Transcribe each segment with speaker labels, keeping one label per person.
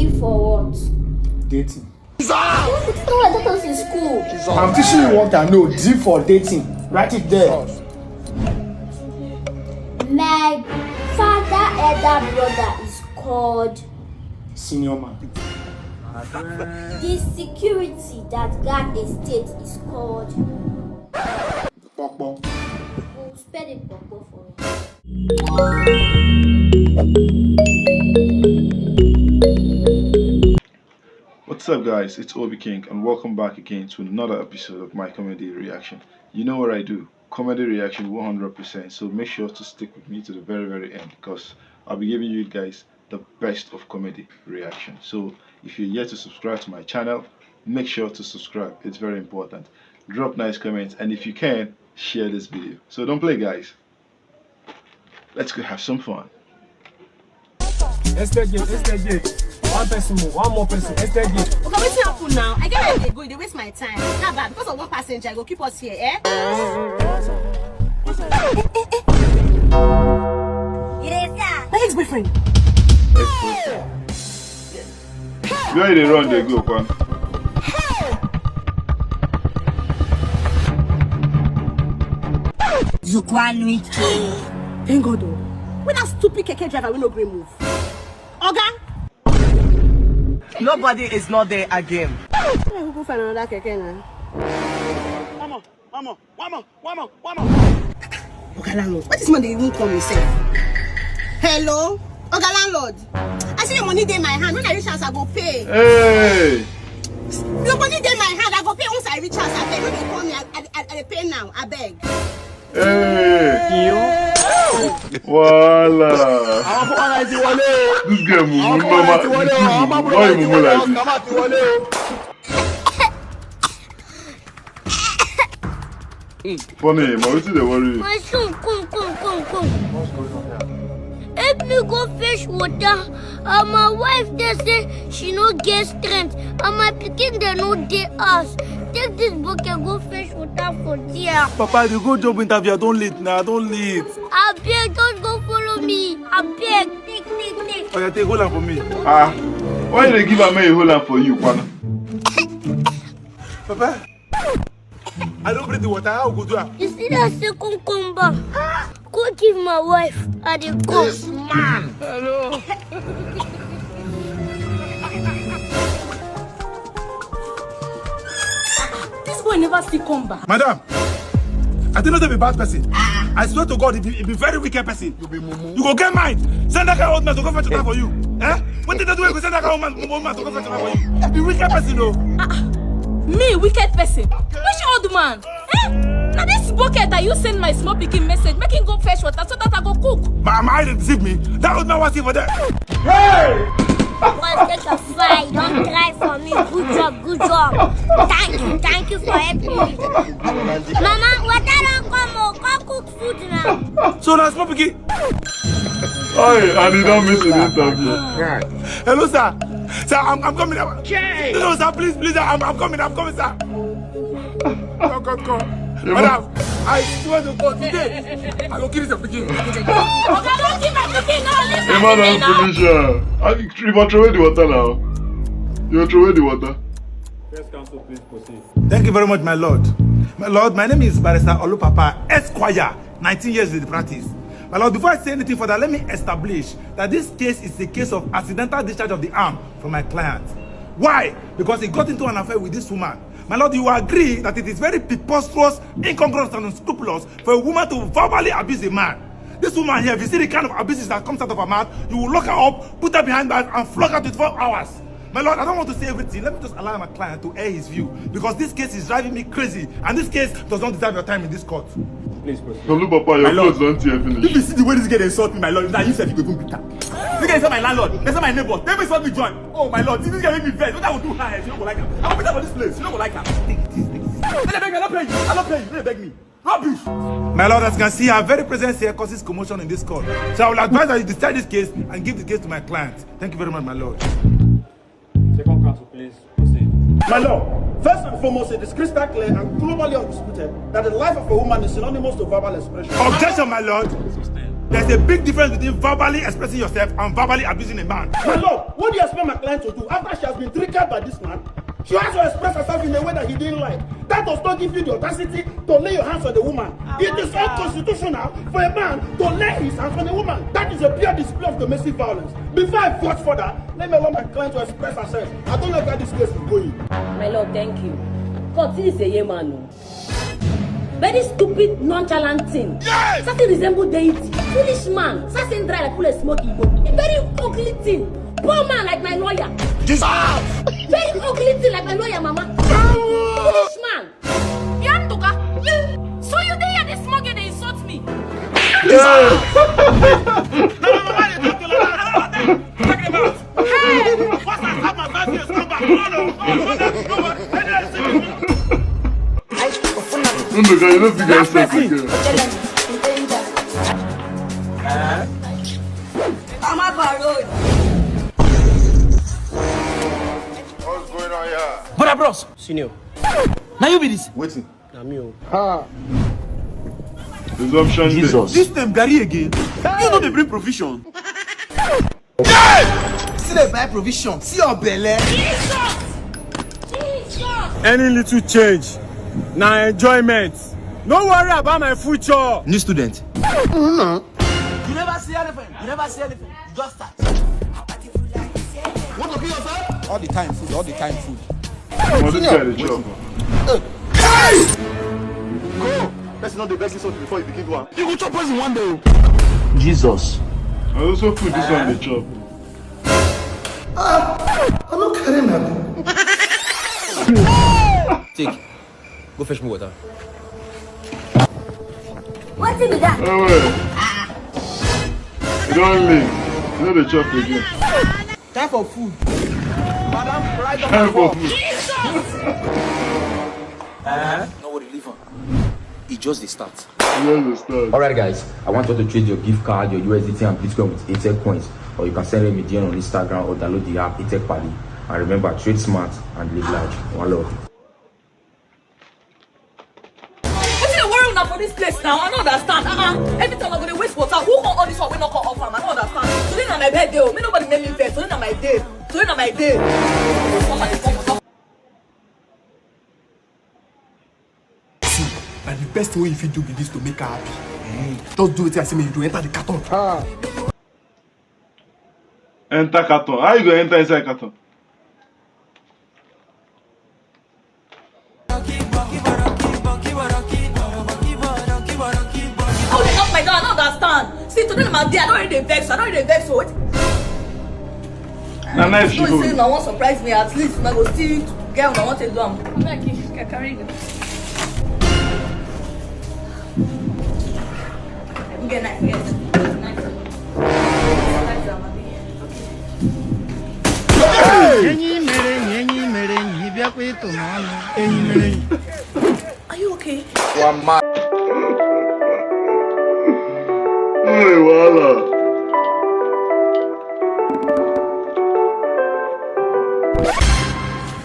Speaker 1: D for what?
Speaker 2: Dating.
Speaker 1: It's not like that in school.
Speaker 2: I'm teaching you what I know. D for dating. Write it there.
Speaker 1: My father elder brother is called
Speaker 2: Senior man.
Speaker 1: the security that guard a state is called
Speaker 2: Pokpo.
Speaker 1: we'll spell it Pokpo for me.
Speaker 3: What's up guys, it's OBIKING and welcome back again to another episode of my comedy reaction. You know what I do, comedy reaction 100%, so make sure to stick with me to the very end because I'll be giving you guys the best of comedy reaction. So if you're yet to subscribe to my channel, make sure to subscribe, it's very important. Drop nice comments and if you can, share this video. So don't play guys, let's go have some fun.
Speaker 4: STG. One person more, one more person. STG.
Speaker 5: Okay, what's happen now? I get where they go, they waste my time. Not bad, because of one passenger, I go keep us here, eh? My ex-boyfriend.
Speaker 3: Where they run, they go, Kwan.
Speaker 5: You can with me. Thank God, though. When that stupid keke driver will not green move. Oga?
Speaker 4: Nobody is not there again.
Speaker 5: I will go find another keke now.
Speaker 4: One more.
Speaker 5: Oga landlord, what is man they won't come himself? Hello? Oga landlord. I see your money there in my hand. When I reach house, I go pay.
Speaker 3: Hey!
Speaker 5: Your money there in my hand, I go pay once I reach house. I beg. When they call me, I pay now. I beg.
Speaker 3: Hey! Voila! This guy move normal. Why you move like this? Funny, but what's the worry?
Speaker 1: My son, come. Help me go fetch water. My wife they say she no get strength. And my pikin they no dey house. Take this bucket go fetch water for there.
Speaker 4: Papa, you go job interview. Don't late now. Don't late.
Speaker 1: I beg, don't go follow me. I beg, take.
Speaker 4: Oh, yeah, take hold on for me.
Speaker 3: Ah, why they give a man a whole lot for you, Kwan?
Speaker 4: Papa, I don't bring the water. How go do it?
Speaker 1: You see that second combo? Go give my wife and the go.
Speaker 4: Man, hello.
Speaker 5: This boy never see come back.
Speaker 4: Madam, I didn't know to be a bad person. I swear to God, he be very wicked person. You go get mine. Send that guy old man to go fetch water for you. Eh? When did they do it? Send that guy old man to go fetch water for you. You be wicked person, though.
Speaker 6: Me, wicked person? Which old man? Eh? Now this bucket that you send my small picking message, make him go fetch water so that I go cook.
Speaker 4: My eye didn't deceive me. That old man was here for that.
Speaker 3: Hey!
Speaker 1: Well, take a fly. Don't cry for me. Good job. Thank you for helping me. Mama, water don't come cook food now.
Speaker 4: So now, small picking.
Speaker 3: Hey, and he don't miss an interview.
Speaker 4: Hello, sir. Sir, I'm coming. No, sir, please, I'm coming, sir. Come. Madam, I swear to God, today, I will kill this picking.
Speaker 6: Okay, don't give my cooking now.
Speaker 3: Hey, man, I'm finished. You must throw away the water now. You must throw away the water.
Speaker 7: First counsel, please proceed.
Speaker 4: Thank you very much, my lord. My lord, my name is Barrister Olupapa Esquire, 19 years in the practice. My lord, before I say anything further, let me establish that this case is a case of accidental discharge of the arm from my client. Why? Because he got into an affair with this woman. My lord, you agree that it is very preposterous, incongruous, and unscrupulous for a woman to verbally abuse a man. This woman here, if you see the kind of abuses that comes out of her mouth, you will lock her up, put her behind bars, and flog her 24 hours. My lord, I don't want to say everything. Let me just allow my client to air his view, because this case is driving me crazy, and this case does not deserve your time in this court.
Speaker 7: Please proceed.
Speaker 3: Don't look, Papa, your clothes don't tear finish.
Speaker 4: If you see the way this guy insult me, my lord, now you said you go even beat her. This guy insult my landlord, insult my neighbor, they insult me join. Oh my lord, this guy make me vex. What I will do her, she don't go like her. I will beat her for this place, she don't go like her. Take it. Let me beg me, I don't pay you. Let me beg me. Rubbish. My lord, as you can see, our very presence here causes commotion in this court. So I will advise that you decide this case and give the case to my client. Thank you very much, my lord.
Speaker 7: Second counsel, please proceed.
Speaker 8: My lord, first and foremost, it is crystal clear and globally undisputed that the life of a woman is synonymous to verbal expression.
Speaker 4: Objection, my lord. There's a big difference between verbally expressing yourself and verbally abusing a man.
Speaker 8: My lord, what do you expect my client to do after she has been triggered by this man? She has to express herself in a way that he didn't like. That does not give you the audacity to lay your hands on the woman. It is unconstitutional for a man to lay his hands on a woman. That is a pure display of domestic violence. Before I vote further, let me allow my client to express herself. I don't know where this case is going.
Speaker 9: My lord, thank you. God, this is a man. Very stupid, nonchalant thing. Yes! Something resemble deity. Foolish man. Something dry like full of smoking. A very ugly thing. Poor man like my lawyer. Jesus! Very ugly thing like my lawyer, mama. Foolish man.
Speaker 6: IamDike. So you there this smoking they insult me.
Speaker 4: Yeah.
Speaker 3: Nduka, you don't think I said again. What's going on here?
Speaker 2: Brother bros. Senior. Now you be this.
Speaker 3: Waiting.
Speaker 2: Na me.
Speaker 3: Resumption.
Speaker 2: Jesus.
Speaker 4: This time Gary again. You know they bring provision.
Speaker 2: See they buy provision. See your belly.
Speaker 7: Any little change, now enjoyment. Don't worry about my future.
Speaker 2: New student.
Speaker 10: No. You never see anything. You never see anything. You just start. Want to kill yourself?
Speaker 2: All the time food. All the time food.
Speaker 3: Well, this guy is job.
Speaker 8: Go! Let's not the best insult before you begin one.
Speaker 2: You will chop us in one day.
Speaker 10: Jesus.
Speaker 3: I also put this on the job.
Speaker 2: I'm not carrying that.
Speaker 10: Take. Go fetch me water.
Speaker 1: What's it with that?
Speaker 3: Oh, wait. You don't leave. You know the chop again.
Speaker 2: Time for food. Madam, right on
Speaker 3: Time
Speaker 2: my
Speaker 3: for
Speaker 2: phone.
Speaker 3: food.
Speaker 10: No worry, leave on. It's just the start.
Speaker 3: Here's the start.
Speaker 11: Alright guys, I want you to trade your gift card, your USDT and Bitcoin with ATEC coins, or you can send them DM on Instagram or download the app ATEC Pally. And remember, trade smart and live large. One love.
Speaker 6: What's the worry now for this place now? I don't understand. Every time I'm gonna waste water, who come all this one? We not come off farm. I don't understand. Today na my birthday. Me nobody make me vex. Today na my day. Today na my day.
Speaker 2: See, and the best way if you do with this to make her happy. Just do it. I say me you do enter the carton.
Speaker 3: Enter carton. How you gonna enter inside carton?
Speaker 6: How they knock my door? I don't understand. See, today na my day. I don't really vex. I don't really vex. So what?
Speaker 3: Na knife she
Speaker 6: So you say
Speaker 3: hold.
Speaker 6: no one surprise me. At least I go still get when I want to do am. Make carry it. Get knife. Get knife. Are you okay?
Speaker 3: Hey, voila.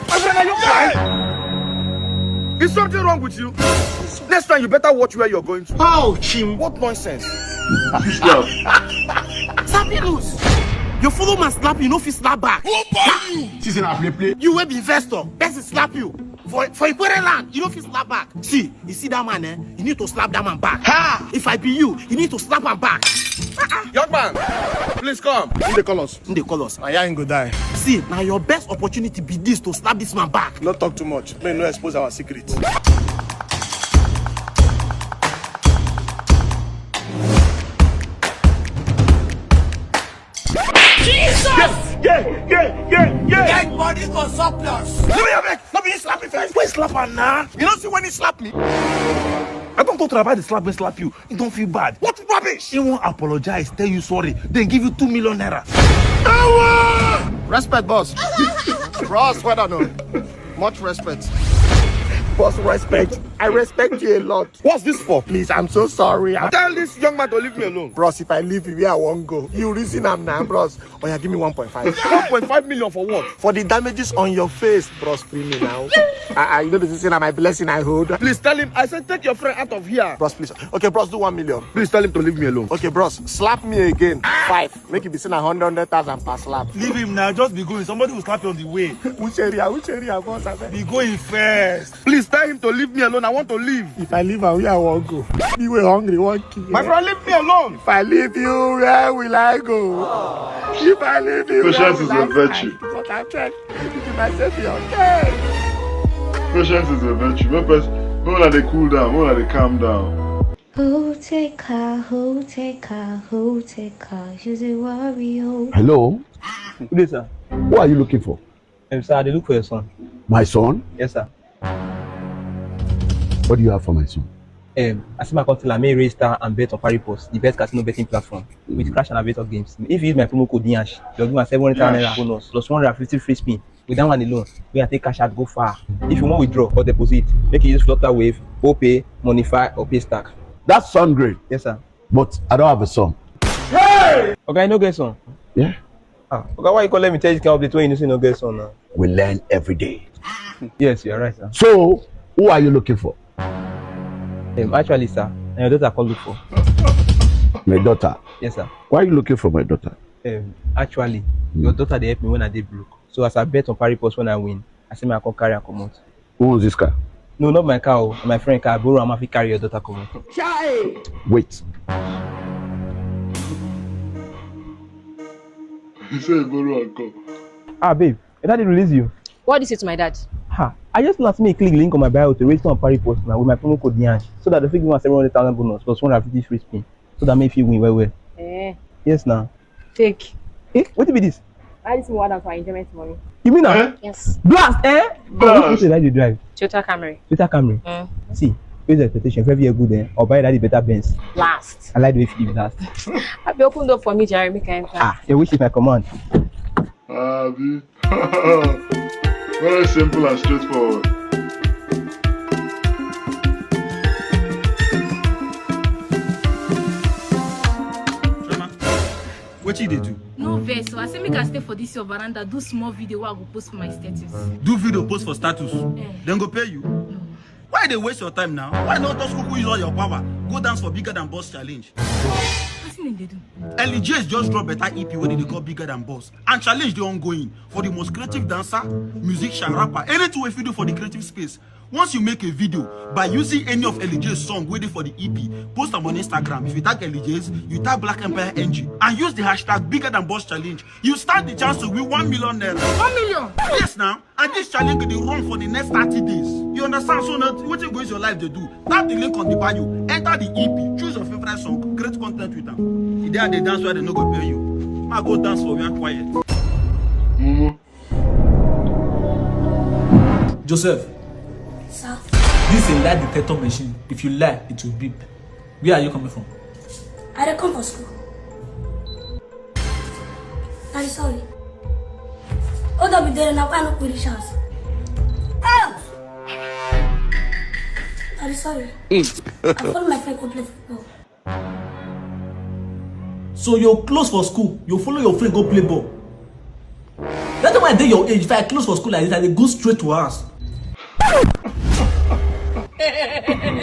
Speaker 4: My friend, are you fine? Is something wrong with you? Next time you better watch where you're going to.
Speaker 2: Oh, Chim.
Speaker 4: What nonsense?
Speaker 2: Sabinus. You follow my slap, you know if you slap back.
Speaker 8: She's in a play.
Speaker 2: You will be investor. Best slap you. For important land, you know if you slap back. See, you see that man, you need to slap that man back. Ha! If I be you need to slap him back.
Speaker 4: Young man, please come.
Speaker 2: In the colors.
Speaker 4: I ain't gonna die.
Speaker 2: See, now your best opportunity be this to slap this man back.
Speaker 4: Not talk too much. May not expose our secrets.
Speaker 10: Get money for surplus.
Speaker 4: Let me have it. Let me slap me first. Why slap her now? You don't see when he slap me? I don't talk about the slap when slap you. You don't feel bad. What rubbish? He won't apologize, tell you sorry, then give you 2 million naira.
Speaker 8: Respect, boss. Bros, well done. Much respect.
Speaker 4: Boss, respect.
Speaker 2: I respect you a lot.
Speaker 8: What's this for?
Speaker 2: Please, I'm so sorry.
Speaker 8: Tell this young man to leave me alone.
Speaker 2: Bros, if I leave you, where I won't go. You reason I'm now, bros. Oh yeah, give me 1.5.
Speaker 8: 1.5 million for what?
Speaker 2: For the damages on your face, bros, free me now. You know this is my blessing I hold.
Speaker 8: Please tell him. I said take your friend out of here.
Speaker 2: Bros, please. Okay, bros, do 1 million.
Speaker 8: Please tell him to leave me alone.
Speaker 2: Okay, bros, slap me again. 5. Make it be seen 100,000 per slap.
Speaker 4: Leave him now. Just be going. Somebody will slap you on the way.
Speaker 2: Which area, boss?
Speaker 4: Be going first.
Speaker 8: Please tell him to leave me alone. I want to leave.
Speaker 2: If I leave, where I won't go. You were hungry, one key.
Speaker 8: My friend, leave me alone.
Speaker 2: If I leave you, where will I go? If I leave you,
Speaker 3: patience is a virtue.
Speaker 2: But I'm trying to be myself here, okay?
Speaker 3: Patience is a virtue. When they cool down, when they calm down.
Speaker 12: Who take her, she's a warrior.
Speaker 13: Hello?
Speaker 14: Good day, sir.
Speaker 13: Who are you looking for?
Speaker 14: Sir, they look for your son.
Speaker 13: My son?
Speaker 14: Yes, sir.
Speaker 13: What do you have for my son?
Speaker 14: I see my country, I may register and bet on Paripos, the best casino betting platform, with Crash and Aviator games. If you use my promo code DIANSH, you'll give me 700 naira bonus, plus 150 free spin. With that one alone, we can take cash out, go far. If you want withdraw or deposit, make you use Flutter Wave, OPay, Monify, or Paystack.
Speaker 13: That sounds great.
Speaker 14: Yes, sir.
Speaker 13: But I don't have a son.
Speaker 14: Hey! Okay, no get son.
Speaker 13: Yeah?
Speaker 14: Okay, why you call me tell you can update when you say no get son now?
Speaker 13: We learn every day.
Speaker 14: Yes, you're right, sir.
Speaker 13: So, who are you looking for?
Speaker 14: Actually, sir, your daughter called look for.
Speaker 13: My daughter?
Speaker 14: Yes, sir.
Speaker 13: Why are you looking for my daughter?
Speaker 14: Actually, your daughter they help me when I did broke. So as I bet on Paripos when I win, I say I can carry and come out.
Speaker 13: Who owns this car?
Speaker 14: No, not my car. My friend car. Borrow, I'm carry your daughter come out.
Speaker 13: Wait.
Speaker 3: He said borrow and come.
Speaker 14: Babe, your daddy release you.
Speaker 15: What did you say to my dad?
Speaker 14: I just want me click link on my bio to register on Paripos now with my promo code DIANSH, so that the figure was 700,000 bonus plus 150 free spin, so that make you win well. Yes, now.
Speaker 15: Take.
Speaker 14: What be this?
Speaker 15: I just want that for enjoyment money.
Speaker 14: You mean now?
Speaker 15: Yes.
Speaker 14: Blast, Blast. What you drive?
Speaker 15: Toyota Camry.
Speaker 14: Toyota Camry. See, here's the expectation. If every year good, or buy that better Benz.
Speaker 15: Last.
Speaker 14: I like the way you give last.
Speaker 15: I be opened up for me, Jerry. Make I enter.
Speaker 14: Your wish is my command.
Speaker 3: Very simple and straightforward.
Speaker 4: What you do?
Speaker 16: No verse, so I say make I stay for this your veranda, do small video where I go post for my status.
Speaker 4: Do video post for status? Then go pay you? Why they waste your time now? Why not just use all your power? Go dance for Bigger Than Boss challenge.
Speaker 16: They do.
Speaker 4: LEJs just drop better EP what they call Bigger Than Boss and challenge the ongoing for the most creative dancer, musician, rapper, anything if you do for the creative space. Once you make a video by using any of LEJ's song waiting for the EP, post them on Instagram. If you tag LEJs, you tag Black Empire NG and use the hashtag Bigger Than Boss challenge. You stand the chance to win 1 million naira.
Speaker 16: 1 million?
Speaker 4: Yes now. And this challenge will run for the next 30 days. You understand? So now what you go is your life to do. Tap the link on the bio, enter the EP, choose your favorite song, create content with them. If they are the dance where they no go pay you. I go dance for you and quiet.
Speaker 17: Joseph.
Speaker 15: Sir.
Speaker 17: This is a lie detector machine. If you lie, it will beep. Where are you coming from?
Speaker 15: I don't come for school. I'm sorry. Hold up with there now, I don't with chance. I'm sorry. I follow my friend go play football.
Speaker 17: So you're close for school, you follow your friend go play ball. That's why I did your age. If I close for school like this, I go straight to us.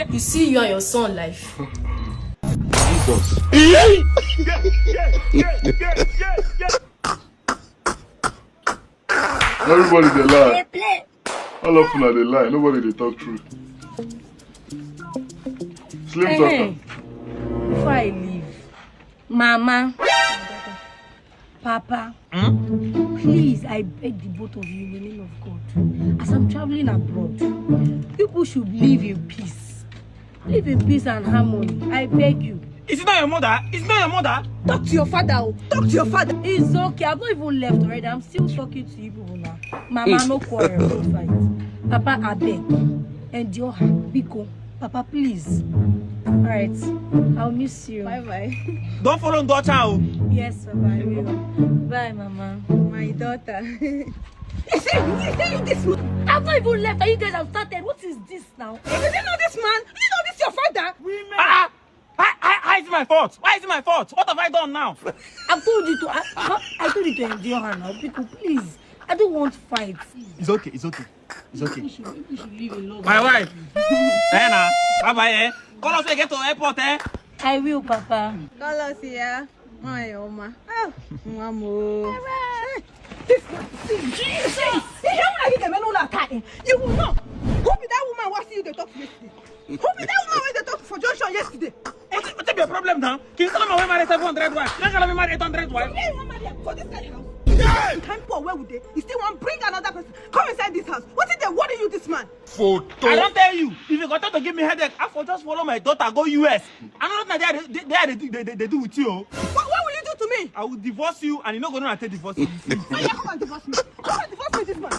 Speaker 16: You see you and your son life.
Speaker 17: Jesus.
Speaker 3: Everybody they lie. All of them they lie. Nobody they talk truth. Slim talker.
Speaker 16: Before I leave, Mama, Papa, please, I beg the both of you in the name of God. As I'm traveling abroad, people should live in peace. Live in peace and harmony. I beg you.
Speaker 4: Is it not your mother? Is it not your mother?
Speaker 16: Talk to your father. Talk to your father. It's okay. I've not even left already. I'm still talking to you people now. Mama, no quarrel. Don't fight. Papa, I beg. Endure her. Biko. Papa, please. Alright, I'll miss you.
Speaker 5: Bye-bye.
Speaker 17: Don't follow daughter.
Speaker 16: Yes, Papa, I will. Bye, Mama.
Speaker 5: My daughter.
Speaker 16: Is it this man? I've not even left and you guys have started. What is this now?
Speaker 5: Is it not this man? Is it not this your father?
Speaker 17: How is it my fault? Why is it my fault? What have I done now?
Speaker 16: I told you to endure her now. People, please. I don't want fights.
Speaker 17: It's okay. It's okay. It's okay.
Speaker 16: We should leave alone.
Speaker 17: My wife. Anna. Bye-bye, eh? Call us when you get to the airport, eh?
Speaker 16: I will, Papa.
Speaker 5: Call us here. My Oma. Oh, Mamo. You will know. Who be that woman watching you the talk yesterday? Who be that woman when they talk for Joshua yesterday?
Speaker 17: What's your problem now? Can you tell me why married 700 wives? You can't marry 800 wives.
Speaker 5: For this kind of house. Yeah. Time for where would they? You still want to bring another person? Come inside this house. What is they worry you this man?
Speaker 17: Photo. I don't tell you. If you got to give me headache, I for just follow my daughter go US. I don't know what they do with you.
Speaker 5: What will you do to me?
Speaker 17: I will divorce you and you're not going to take divorce you.
Speaker 5: Come and divorce me. Come and divorce me this man.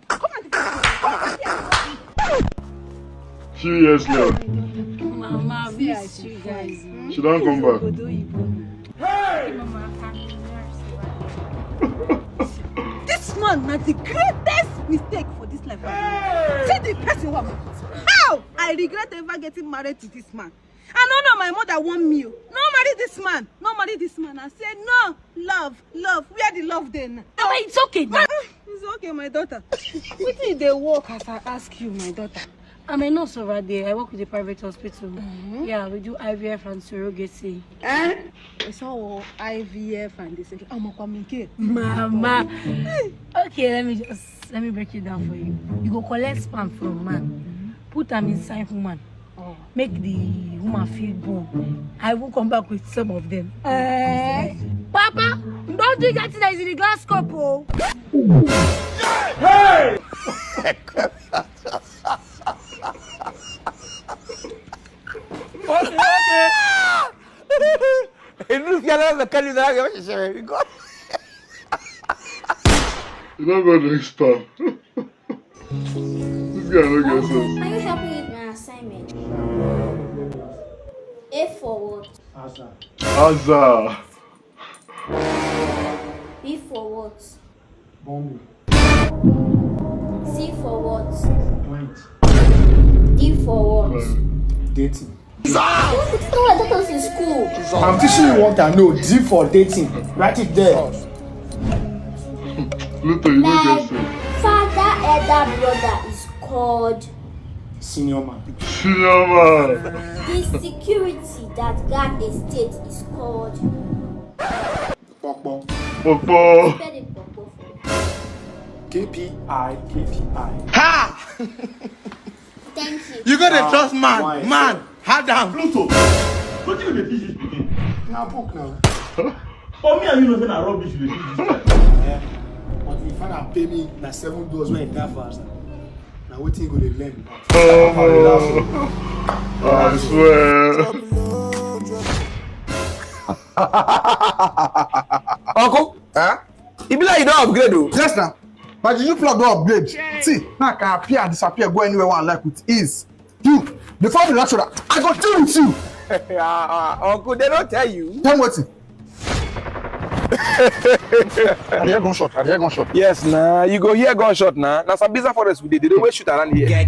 Speaker 5: Come and divorce me.
Speaker 3: Few years later.
Speaker 16: Mama, miss you guys.
Speaker 3: She don't come back.
Speaker 5: Hey! This man is the greatest mistake for this life. Hey! See the person what? How? I regret ever getting married to this man. I don't know my mother want me. No marry this man. No marry this man. I said no. Love. Where the love then?
Speaker 16: No, it's okay.
Speaker 5: It's okay, my daughter. What did they work as I ask you, my daughter?
Speaker 16: I'm a nurse over there. I work with a private hospital. Yeah, we do IVF and surrogacy.
Speaker 5: It's all IVF and this. I'm a communicate.
Speaker 16: Mama. Okay, let me break it down for you. You go collect sperm from man, put them inside woman, make the woman feel born. I will come back with some of them. Papa, don't drink that thing that is in the glass cup, oh.
Speaker 7: Hey!
Speaker 10: Okay. You don't
Speaker 3: go to spam. This guy don't get sense.
Speaker 1: Can you help me with my assignment? A for what?
Speaker 3: Azar.
Speaker 1: B for what?
Speaker 8: Bomb.
Speaker 1: C for what?
Speaker 8: Point.
Speaker 1: D for what?
Speaker 8: Dating.
Speaker 1: You know what that was in school.
Speaker 8: I'm teaching you what I know. D for dating. Write it there.
Speaker 3: Pluto, you don't
Speaker 1: My
Speaker 3: get sense.
Speaker 1: father, elder brother is called
Speaker 8: Senior man.
Speaker 3: Senior man.
Speaker 1: the security that guard a state is called
Speaker 8: Pokpo.
Speaker 3: Pokpo.
Speaker 1: Spell it Pokpo for me.
Speaker 8: KPI.
Speaker 2: Ha!
Speaker 1: Thank you.
Speaker 2: You gotta trust man. Man. Hard down.
Speaker 8: Pluto.
Speaker 7: What do you dey teach this pikin?
Speaker 8: Now book now.
Speaker 7: For me and you know say na rubbish you dey teach this guy.
Speaker 8: Yeah. But if I pay me na $7 when it that fast. Now what you go to learn?
Speaker 3: I swear.
Speaker 10: Uncle? Huh? It be like you don't upgrade though.
Speaker 18: Yes now. But you plug don't upgrade. See, now I can appear and disappear, go anywhere I like with ease. You, before the natural, I got deal with you.
Speaker 10: Uncle, they don't tell you.
Speaker 18: Tell me what it. I hear gunshot.
Speaker 10: Yes, nah. You go hear gunshot, nah. Now some business forest we did. They don't always shoot around here.
Speaker 18: Hey.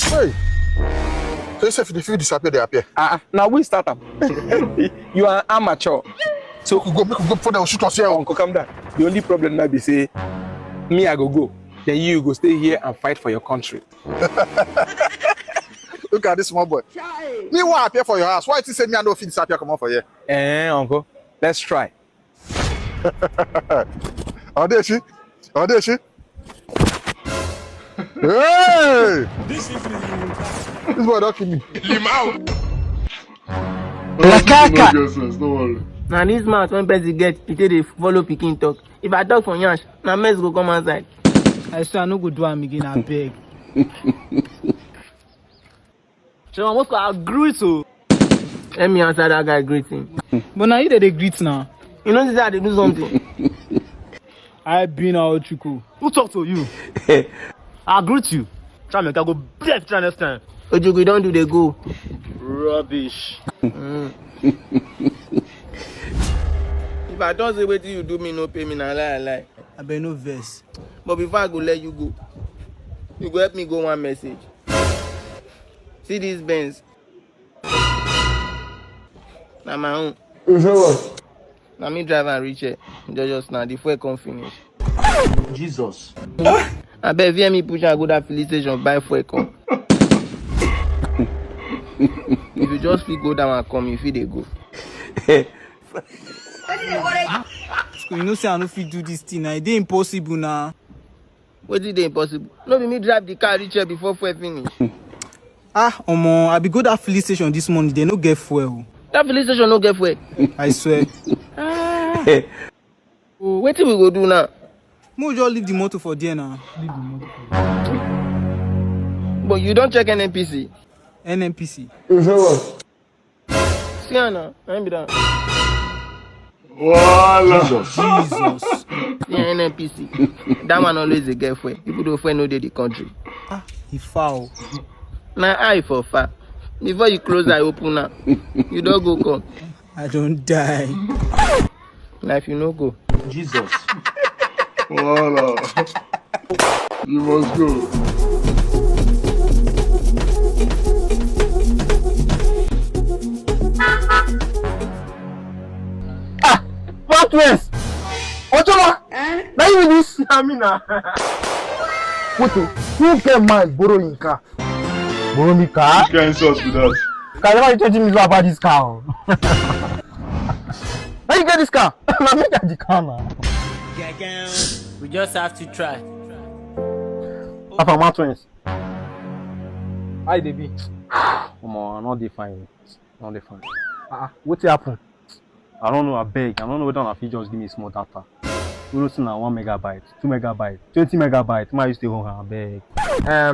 Speaker 18: So you say if the field disappear, they appear.
Speaker 10: Now we start up. You are amateur. So
Speaker 18: we go before they will shoot us here.
Speaker 10: Uncle, come down. The only problem now be say, me I go. Then you go stay here and fight for your country.
Speaker 18: Look at this small boy. Me want appear for your house. Why you say me I know if it disappear come on for here?
Speaker 10: Uncle, let's try.
Speaker 18: Audition. Hey! This boy don't kill me.
Speaker 2: Don't worry.
Speaker 19: Now this mouth when person get, he take dey follow pikin talk. If I talk for yansh, na mess go come outside.
Speaker 20: I swear I no go do am again, I beg.
Speaker 19: So I must agree to. Let me answer that guy greeting.
Speaker 20: But now you dey greet now.
Speaker 19: You know this how they do something.
Speaker 20: I been out Chiku.
Speaker 7: Who talk to you? I greet you. Try make I go bless you next time.
Speaker 19: Ojugu don't do the go.
Speaker 7: Rubbish.
Speaker 19: If I don't say what you do me, no pay me, na lie.
Speaker 20: I better no verse.
Speaker 19: But before I go let you go, you go help me go one message. See these Benz. Na my own.
Speaker 18: What?
Speaker 19: Na me drive and reach it. Just now, the fuel come finish.
Speaker 2: Jesus.
Speaker 19: I bet if me push and go that filling station, buy fuel come. If you just feel go down and come, you feel they go.
Speaker 20: You know say I no fit do this thing now. It ain't impossible now.
Speaker 19: What is it impossible? No be me drive the car reach here before fuel finish.
Speaker 20: Omo, I be go that filling station this morning. They no get fuel.
Speaker 19: That filling station no get fuel.
Speaker 20: I swear.
Speaker 19: What we go do now?
Speaker 20: Mo just leave the motor for there now. Leave the motor for there.
Speaker 19: But you don't check NNPC.
Speaker 20: NNPC.
Speaker 18: What?
Speaker 19: See now, let me down.
Speaker 3: Jesus.
Speaker 19: Yeah, NNPC. That one always a get fuel. People don't fuel no day the country.
Speaker 20: He foul.
Speaker 19: Now eye for far. Before you close eye open now. You don't go come.
Speaker 20: I don't die.
Speaker 19: Now if you no go.
Speaker 2: Jesus.
Speaker 3: Voila. You must go.
Speaker 18: Yes. Ochola. Now you this. I mean, who can mind borrowing car? Borrow me car?
Speaker 3: Which kind of sauce with that?
Speaker 18: Can you tell me about this car? How you get this car? I make that the car now.
Speaker 19: We just have to try.
Speaker 18: Papa, my twins.
Speaker 10: Hi, baby. Come on, I'm not define. Not define. What happened? I don't know. I beg. I don't know whether I feel just give me small data. We don't see now 1 megabyte, 2 megabyte, 20 megabyte. My used to home. I beg.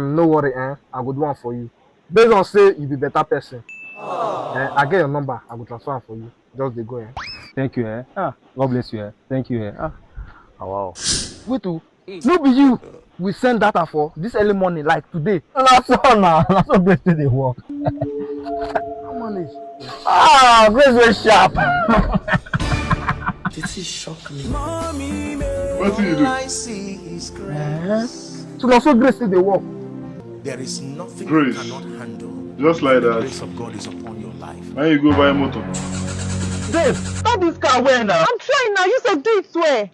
Speaker 18: No worry, I go do one for you. Based on say you be better person. I get your number. I go transfer for you. Just dey go.
Speaker 10: Thank you. God bless you. Thank you. Oh, wow.
Speaker 18: Wait, no be you. We send data for this early morning, like today. That's all now. That's all great they work. How manage? Very sharp.
Speaker 2: This is shock me.
Speaker 3: What do you do?
Speaker 18: So now so great they work.
Speaker 2: There is nothing
Speaker 3: Grace.
Speaker 2: you cannot handle.
Speaker 3: Just like
Speaker 2: The
Speaker 3: that.
Speaker 2: grace of God is upon your life.
Speaker 3: Now you go buy a motor.
Speaker 18: Dave, stop this car well now. I'm trying now. You said do it swear.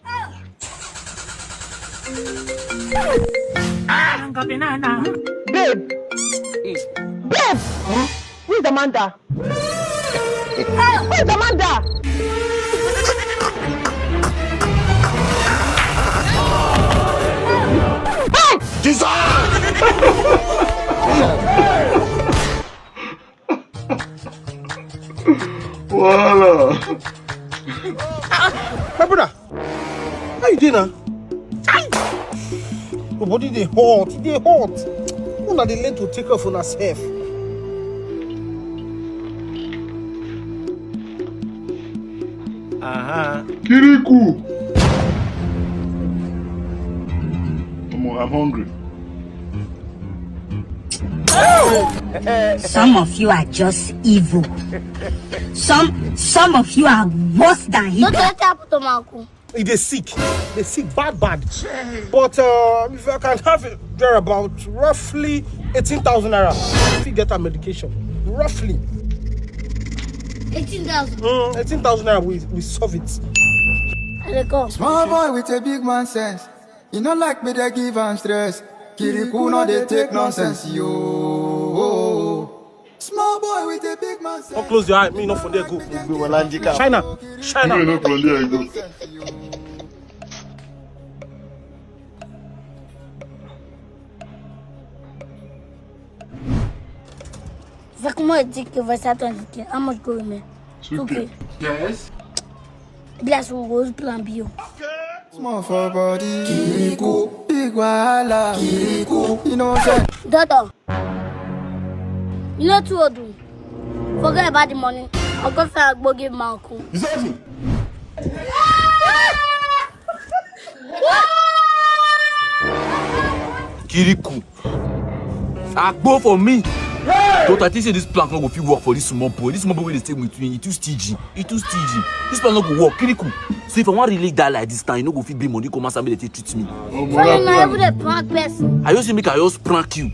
Speaker 18: Babe. Babe. Where's Amanda? Where's Amanda? Hey!
Speaker 2: Jesus!
Speaker 3: Voila.
Speaker 8: My brother, how you doing now? Your body dey hot, dey hot. Una dey learn to take off on herself.
Speaker 3: Kiriku. I'm hungry.
Speaker 21: Some of you are just evil. Some of you are worse than Hitler.
Speaker 8: They sick bad. But if I can have it there about roughly 18,000 naira, if you get a medication, roughly
Speaker 1: 18,000.
Speaker 8: 18,000 naira, we solve it.
Speaker 22: Small boy with a big man sense. You know like me they give am stress. Kiriku no they take nonsense, yo. Small boy with a big man sense.
Speaker 8: Don't close your eye, me not for there go. China.
Speaker 3: Me no from there go.
Speaker 1: Comment dire que va s'attendre? How much go remain? 2K.
Speaker 22: Yes.
Speaker 1: Bless rose plan bio.
Speaker 22: Small for body. Kiriku. Big wahala. Kiriku. You know what I'm saying?
Speaker 1: Daughter. You know what to do. Forget about the money. I'll go for give my uncle.
Speaker 22: You said me?
Speaker 10: Kiriku. Agbo for me.
Speaker 9: Don't I think say this plan not go fit work for this small boy? This small boy will stay with me. He too stingy. This plan not go work. Kiriku. So if I want really die like this time, you no go fit bring money come and somebody they treat me.
Speaker 1: So you're not even a prank person.
Speaker 9: I just make I just prank you.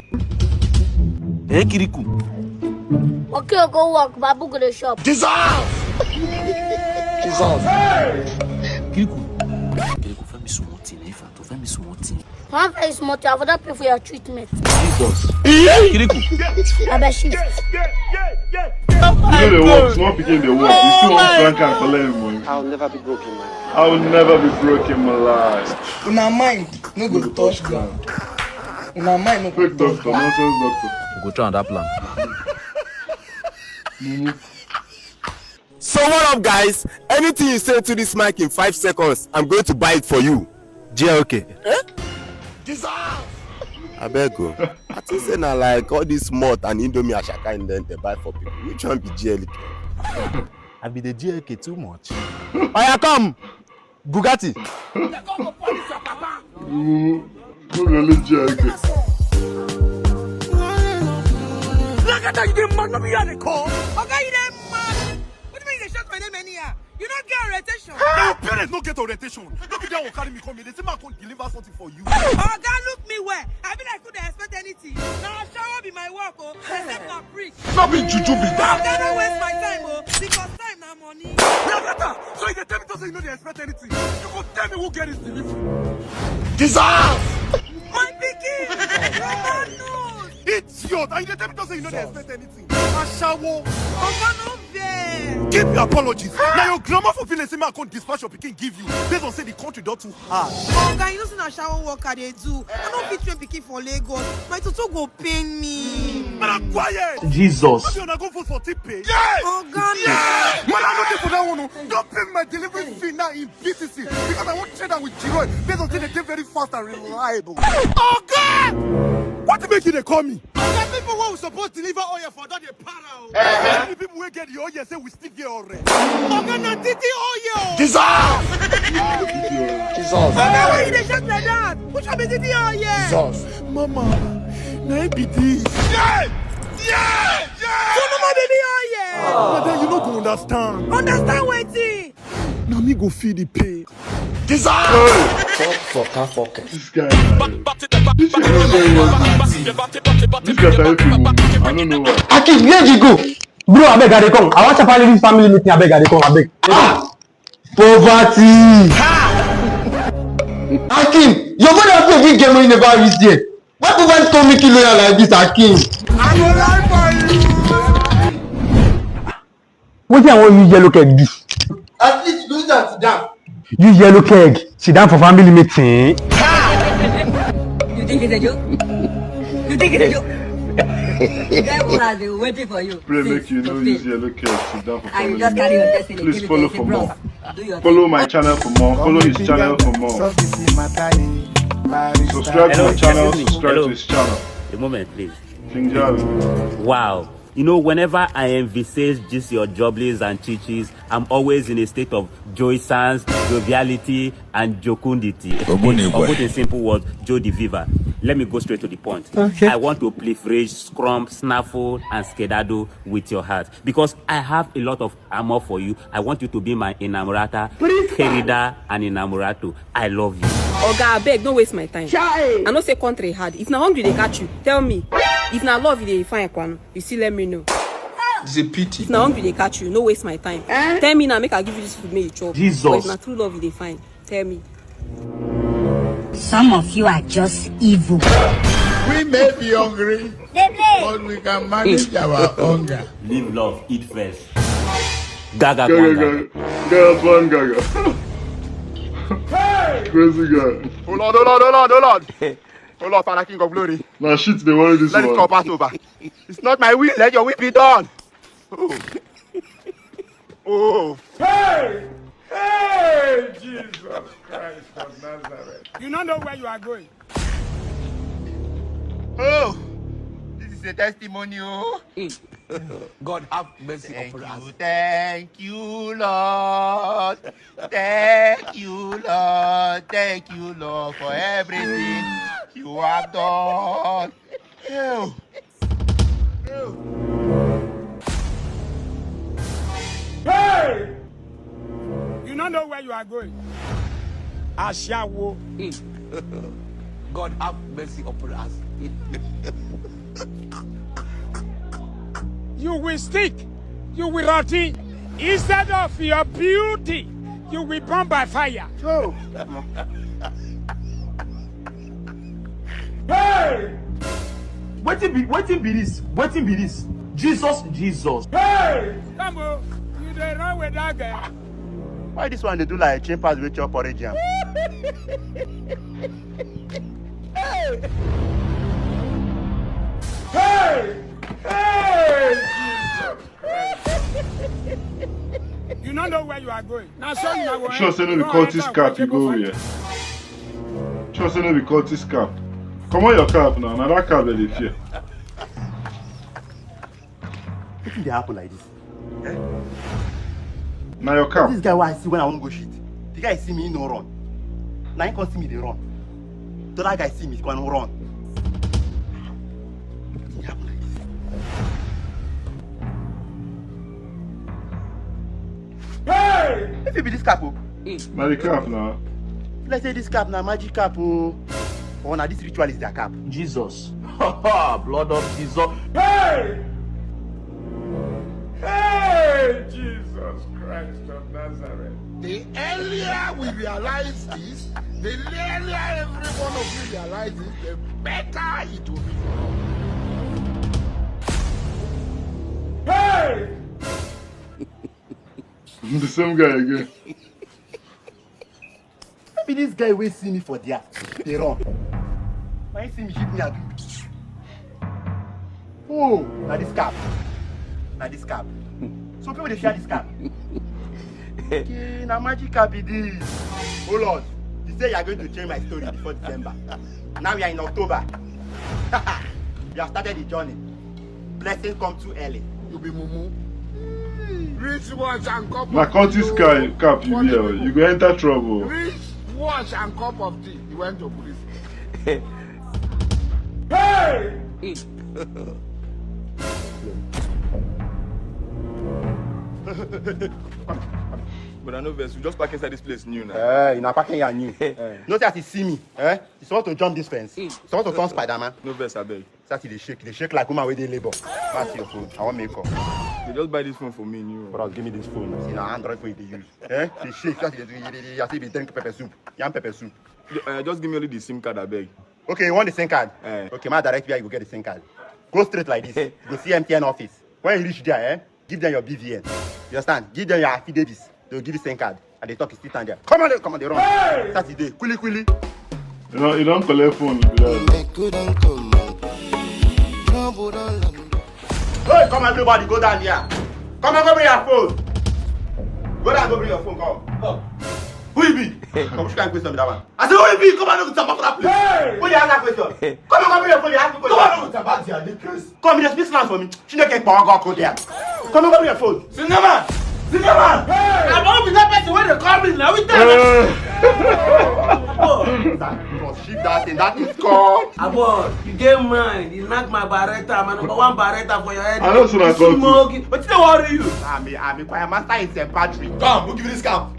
Speaker 9: Eh, Kiriku?
Speaker 1: Okay, go walk. Babu go to the shop.
Speaker 9: Dissolve! Kiriku, find me some more thing. Find me some more thing.
Speaker 1: One very small thing. I would pay for your treatment.
Speaker 9: Jesus. Kiriku.
Speaker 1: I bet she.
Speaker 3: You know the work, small picking the work. You still want prank and collect money.
Speaker 11: I'll never be broke in my life.
Speaker 3: I will never be broke in my life.
Speaker 11: Una mind, no go touch ground. Una mind, no go touch ground.
Speaker 3: Nonsense doctor.
Speaker 9: We go try on that plan.
Speaker 7: So what up, guys? Anything you say to this mic in 5 seconds, I'm going to buy it for you.
Speaker 9: GLK.
Speaker 7: Eh? I beg you. I think say na like all this malt and Indomie Ashaka and then they buy for people. Which one be GLK?
Speaker 9: I be the GLK too much.
Speaker 7: Oya come! Bugatti.
Speaker 2: Look at that, you didn't man, no be on the call. Okay, you didn't man. What do you mean they shot my name anyhow? You don't get orientation. Your parents don't get orientation. Don't be there will carry me come here. They say man can't deliver something for you. Oh, God, look me where. I be like, couldn't expect anything. Now, shower be my work, oh. Except my brick.
Speaker 7: Not be juju be that.
Speaker 2: I cannot waste my time, oh. Because time now money. Look so you tell me to say you know they expect anything. You go tell me who get his delivery.
Speaker 7: Dissolve!
Speaker 2: My picking! God knows! Idiot! And you tell me to say you know they expect anything. Ashawo! Give me apologies. Now your grammar for feeling say I can't dispatch your picking give you. Based on say the country don't too hard.
Speaker 5: Oh, guy, you know see na shower work they do. I don't fit train picking for Lagos. My tutu go pain me.
Speaker 2: Man, I'm quiet.
Speaker 3: Jesus.
Speaker 2: What you wanna go for tip pay?
Speaker 5: Yes! Oh, God,
Speaker 2: yes! Man, I'm not there for that one. Don't pay my delivery fee now in BTC because I want to trade that with Giroy. Based on say they very fast and reliable. Oh, God! What make you they call me? Okay, people who supposed to deliver oil for that they para. The people who get the oil say we still get already. Okay, now titi oil.
Speaker 7: Dissolve!
Speaker 2: Jesus. Okay, why you they shut like that? Which one be titi oil?
Speaker 7: Jesus.
Speaker 2: Mama, now it be this. Yeah! So no more baby oil. But then you no go understand. Understand wetin? Now me go feed the pay.
Speaker 7: Dissolve!
Speaker 3: This guy. This guy type people. I don't know why.
Speaker 18: Akim, where you go? Bro, I beg, I dey come. I want to finally this family meeting. I beg, I dey come. I beg. Poverty. Akim, your father play big game when you never reach there. Why people told me kill lawyer like this, Akim?
Speaker 2: I go lie for you.
Speaker 18: What do I want you yellow keg do?
Speaker 11: At least you don't sit down.
Speaker 18: You yellow keg, sit down for family meeting.
Speaker 23: You think it's a joke? You think it's a joke? Devil has been waiting for you.
Speaker 3: Pray make you know use yellow care. Sit down for
Speaker 23: And you
Speaker 3: family.
Speaker 23: just carry your destiny.
Speaker 3: Please follow for more.
Speaker 23: Do your
Speaker 3: Follow my channel for more. Follow his channel for more. Subscribe to my channel. Subscribe to his channel.
Speaker 24: A moment, please.
Speaker 3: King Javi.
Speaker 24: Wow. You know, whenever I envisage just your jobblies and chichis, I'm always in a state of joyance, joviality, and jocundity. Or put in simple words, Joe the Viva. Let me go straight to the point. Okay. I want to proliferate, scrump, snaffle, and skedaddle with your heart. Because I have a lot of armor for you. I want you to be my inamorata, querida, and inamorato. I love you.
Speaker 25: Oga, I beg, don't waste my time. I know say country hard. If na hungry they catch you, tell me. If na love they find one, you still let me know.
Speaker 9: It's a pity.
Speaker 25: If na hungry they catch you, no waste my time. Tell me now, make I give you this food, make you chop.
Speaker 9: Jesus.
Speaker 25: But if na true love they find, tell me.
Speaker 21: Some of you are just evil.
Speaker 26: We may be hungry, but we can manage our hunger.
Speaker 24: Live love, eat first. Gaga,
Speaker 3: Gaga. Crazy guy.
Speaker 2: Hold on. Hold on, Father King of Glory.
Speaker 3: Nah, shit, they worry this
Speaker 2: Let
Speaker 3: one.
Speaker 2: it come pass over. It's not my will, let your will be done. Oh.
Speaker 8: Hey, Jesus Christ of Nazareth. You don't know where you are going.
Speaker 2: Oh, this is a testimony. Oh.
Speaker 9: God have mercy upon us.
Speaker 2: Thank you, Lord. Thank you, Lord. Thank you, Lord, for everything you have done. Ew.
Speaker 7: Hey! You don't know where you are going. Ashawo.
Speaker 4: God have mercy upon us.
Speaker 7: You will stick. You will rot. Instead of your beauty, you will burn by fire.
Speaker 8: Oh.
Speaker 7: Hey!
Speaker 9: Waiting be this. Waiting be this. Jesus.
Speaker 7: Hey! Come on. You don't run with that guy.
Speaker 8: Why this one they do like chain pass with your porridge jam?
Speaker 7: Hey! Hey! Hey! You don't know where you are going. Now, so you are going.
Speaker 3: Sure, say no be cultist cap, you go here. Sure, say no be cultist cap. Come on your cap now. Now that cap that they fear.
Speaker 8: What did they happen like this? Eh?
Speaker 3: Now your cap.
Speaker 8: This guy who I see when I want to go shit. The guy see me, he no run. Now he can't see me, they run. The other guy see me, he can't run. What did it happen like this? Hey! If you be this cap,
Speaker 3: Now the cap now.
Speaker 8: Let's say this cap now, magic cap, oh. Or now this ritual is their cap.
Speaker 9: Jesus. Blood of Jesus.
Speaker 7: Hey! Hey! Jesus Christ of Nazareth.
Speaker 26: The earlier we realize this, the earlier every one of you realizes, the better it will be for us.
Speaker 7: Hey!
Speaker 3: The same guy again.
Speaker 8: Maybe this guy will see me for there. They run. When he see me hit me, I do. Oh, now this cap. Now this cap. So people they share this cap. Okay, now magic cap is this. Oh Lord, you say you are going to change my story before December. Now we are in October. You have started the journey. Blessings come too early.
Speaker 26: You be mumu. Rich wash and cup
Speaker 3: Now
Speaker 26: of
Speaker 3: cultist
Speaker 26: tea.
Speaker 3: cap you here. You go enter trouble.
Speaker 26: Rich wash and cup of tea. You went to police.
Speaker 7: Hey!
Speaker 6: But I know verse, we just park inside this place new now.
Speaker 8: You're not parking here new. Notice that he see me. You want to jump this fence. You want to turn Spider-Man.
Speaker 6: No verse, I beg.
Speaker 8: That's they shake like woman where they labor. Pass your phone. I want makeup.
Speaker 6: You just buy this phone for me new.
Speaker 8: Bro, give me this phone. See now Android phone they use. They shake. That's they see they drink pepper soup. Yam pepper soup.
Speaker 6: Just give me only the SIM card, I beg.
Speaker 8: Okay, you want the SIM card? Okay, my direct where you go get the SIM card. Go straight like this. Go see MTN office. When you reach there, give them your BVN. You understand? Give them your affidavits. They'll give you SIM card. And they talk is still stand there. Come on, they run.
Speaker 7: Hey!
Speaker 8: Saturday, quickly.
Speaker 3: You don't collect phone.
Speaker 8: Hey, come on, everybody, go down here. Come on, go bring your phone. Go down, go bring your phone, come. Oh. Who you be? Come, which kind of question be that one? I said, who you be? Come on, look at for that place. Hey! Who you ask that question? Come on, go bring your phone, you ask me question. Come on, look at the place. Come, just speak for me. She don't get power, go there. Come on, go bring your phone. Cinnamon! Hey! I'm not be that person when they call me now. We tell shit that thing, that is called.
Speaker 4: Abo, you get mine. You knock my barretta, my number one barretta for your head.
Speaker 3: I know so I got
Speaker 4: smoking. But you don't worry you.
Speaker 8: I'm quiet master in St. Patrick. Come, we'll give you this cap.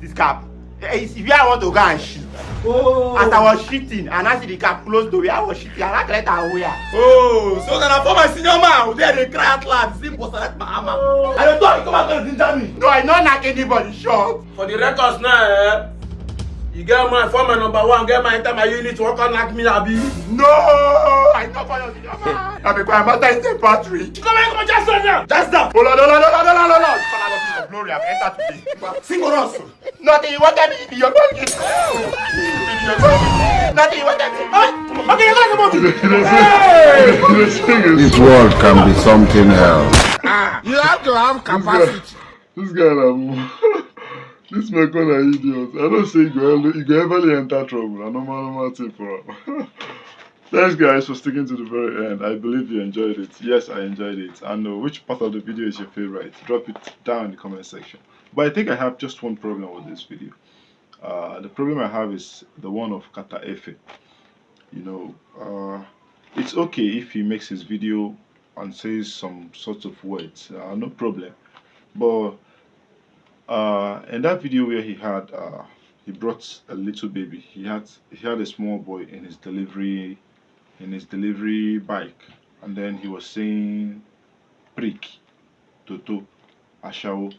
Speaker 8: This cap. If you want to go and shoot. Oh. As I was shooting, and I see the cap close to where I was shooting, I let her away. Oh, so then I for my senior man, there they cry out loud, simple select my hammer. I don't talk, come out and ginger me. No, I don't knock anybody short.
Speaker 4: For the records now, you get my former number one, get my enter my unit, work on like me, Abi.
Speaker 8: No, I know for your senior man. I'm a quiet master in St. Patrick. Come on, just now. Just now. Oh, no. Glory, I've entered today. Sing for us. Nothing you want me to be your body. Nothing you want me. Okay, you
Speaker 26: This world can be something else. You have to have capacity.
Speaker 3: This guy, this man call an idiot. I don't say you go ever enter trouble. A normal thing for him. Thanks guys for sticking to the very end. I believe you enjoyed it. Yes, I enjoyed it. And which part of the video is your favorite? Drop it down in the comment section. But I think I have just one problem with this video. The problem I have is the one of Kata Efe. You know, it's okay if he makes his video and says some sorts of words. No problem. But In that video where he brought a little baby, he had a small boy in his delivery bike, and then he was saying prick, toto, ashao,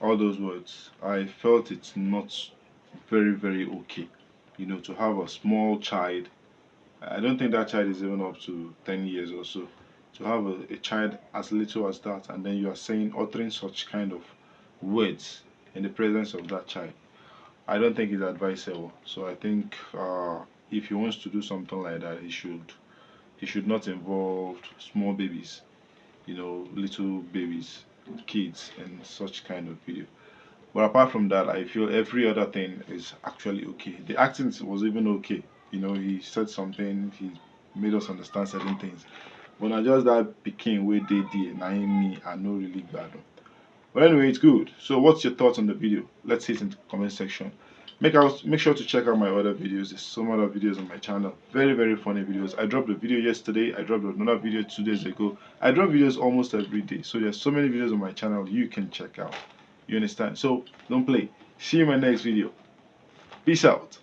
Speaker 3: all those words. I felt it's not very okay, you know, to have a small child. I don't think that child is even up to 10 years or so. To have a child as little as that, and then you are uttering such kind of words in the presence of that child, I don't think it's advisable. So I think if he wants to do something like that, he should not involve small babies, you know, little babies, kids, in such kind of video. But apart from that, I feel every other thing is actually okay. The acting was even okay. You know, he said something, he made us understand certain things. But not just that Peking where they did, na me, I know really bad. But anyway, it's good. So what's your thoughts on the video? Let's see it in the comment section. Make sure to check out my other videos. There's some other videos on my channel. Very funny videos. I dropped a video yesterday. I dropped another video 2 days ago. I drop videos almost every day. So there's so many videos on my channel you can check out. You understand? So don't play. See you in my next video. Peace out.